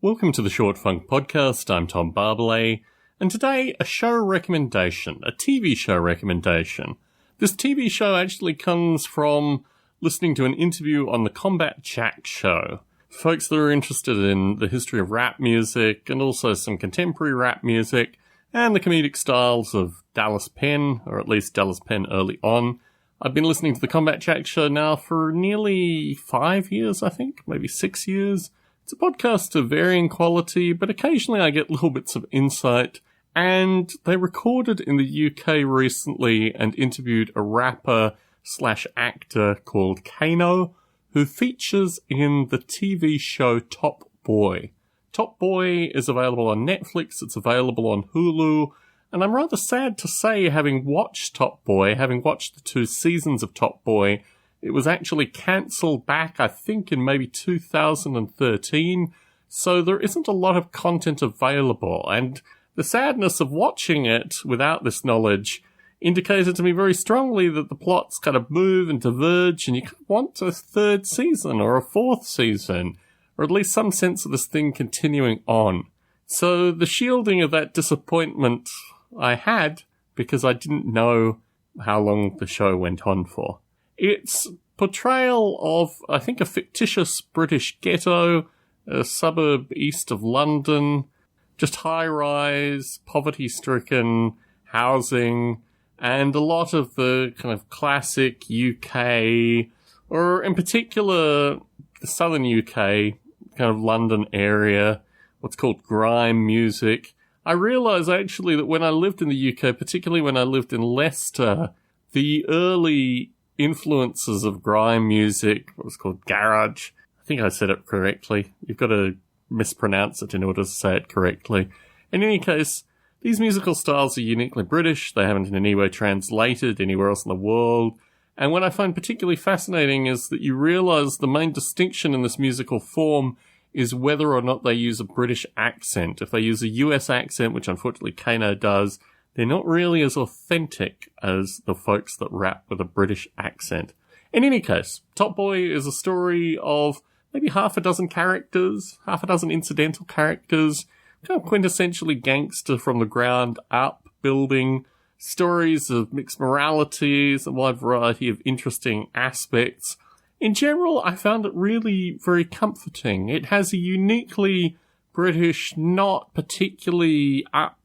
Welcome to the Short Funk Podcast. I'm Tom Barbalet, and today a show recommendation, a TV show recommendation. This TV show actually comes from listening to an interview on the Combat Jack show. Folks that are interested in the history of rap music and also some contemporary rap music and the comedic styles of Dallas Penn, or at least Dallas Penn early on. I've been listening to the Combat Jack show now for nearly 5 years, I think, maybe 6 years. It's a podcast of varying quality, but occasionally I get little bits of insight. And they recorded in the UK recently and interviewed a rapper / actor called Kano, who features in the TV show Top Boy. Top Boy is available on Netflix, it's available on Hulu, and I'm rather sad to say, having watched Top Boy, having watched the 2 seasons of Top Boy, it was actually cancelled back, I think, in maybe 2013, so there isn't a lot of content available, and the sadness of watching it without this knowledge indicated to me very strongly that the plots kind of move and diverge, and you kind of want a 3rd season or a 4th season, or at least some sense of this thing continuing on. So the shielding of that disappointment I had, because I didn't know how long the show went on for. Its portrayal of, I think, a fictitious British ghetto, a suburb east of London, just high-rise, poverty-stricken housing, and a lot of the kind of classic UK, or in particular, the southern UK, kind of London area, what's called grime music. I realise actually that when I lived in the UK, particularly when I lived in Leicester, the early influences of grime music, what was called garage, I think I said it correctly. You've got to mispronounce it in order to say it correctly. In any case, these musical styles are uniquely British. They haven't in any way translated anywhere else in the world. And what I find particularly fascinating is that you realise the main distinction in this musical form is whether or not they use a British accent. If they use a US accent, which unfortunately Kano does, they're not really as authentic as the folks that rap with a British accent. In any case, Top Boy is a story of maybe half a dozen characters, half a dozen incidental characters, kind of quintessentially gangster from the ground up building, stories of mixed moralities, a wide variety of interesting aspects. In general, I found it really very comforting. It has a uniquely British, not particularly upbeat,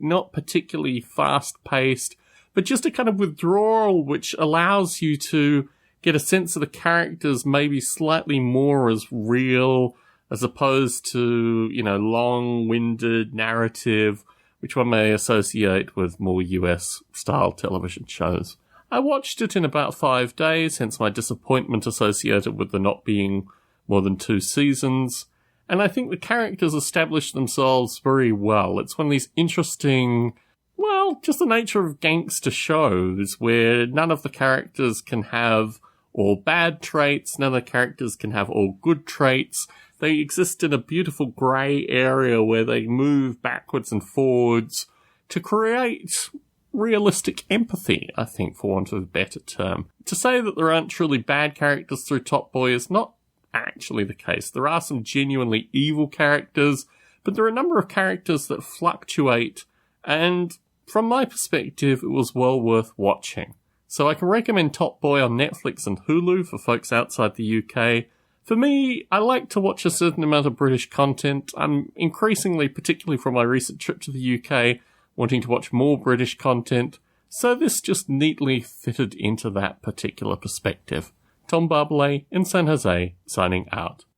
not particularly fast-paced, but just a kind of withdrawal which allows you to get a sense of the characters maybe slightly more as real, as opposed to, long-winded narrative, which one may associate with more US-style television shows. I watched it in about 5 days, hence my disappointment associated with there not being more than 2 seasons. And I think the characters established themselves very well. It's one of these interesting, just the nature of gangster shows where none of the characters can have all bad traits, none of the characters can have all good traits. They exist in a beautiful grey area where they move backwards and forwards to create realistic empathy, I think, for want of a better term. To say that there aren't truly bad characters through Top Boy is not actually the case. There are some genuinely evil characters, but there are a number of characters that fluctuate, and from my perspective, it was well worth watching. So I can recommend Top Boy on Netflix and Hulu for folks outside the UK. For me, I like to watch a certain amount of British content. I'm increasingly, particularly from my recent trip to the UK, wanting to watch more British content, so this just neatly fitted into that particular perspective. Tom Barbalet in San Jose, signing out.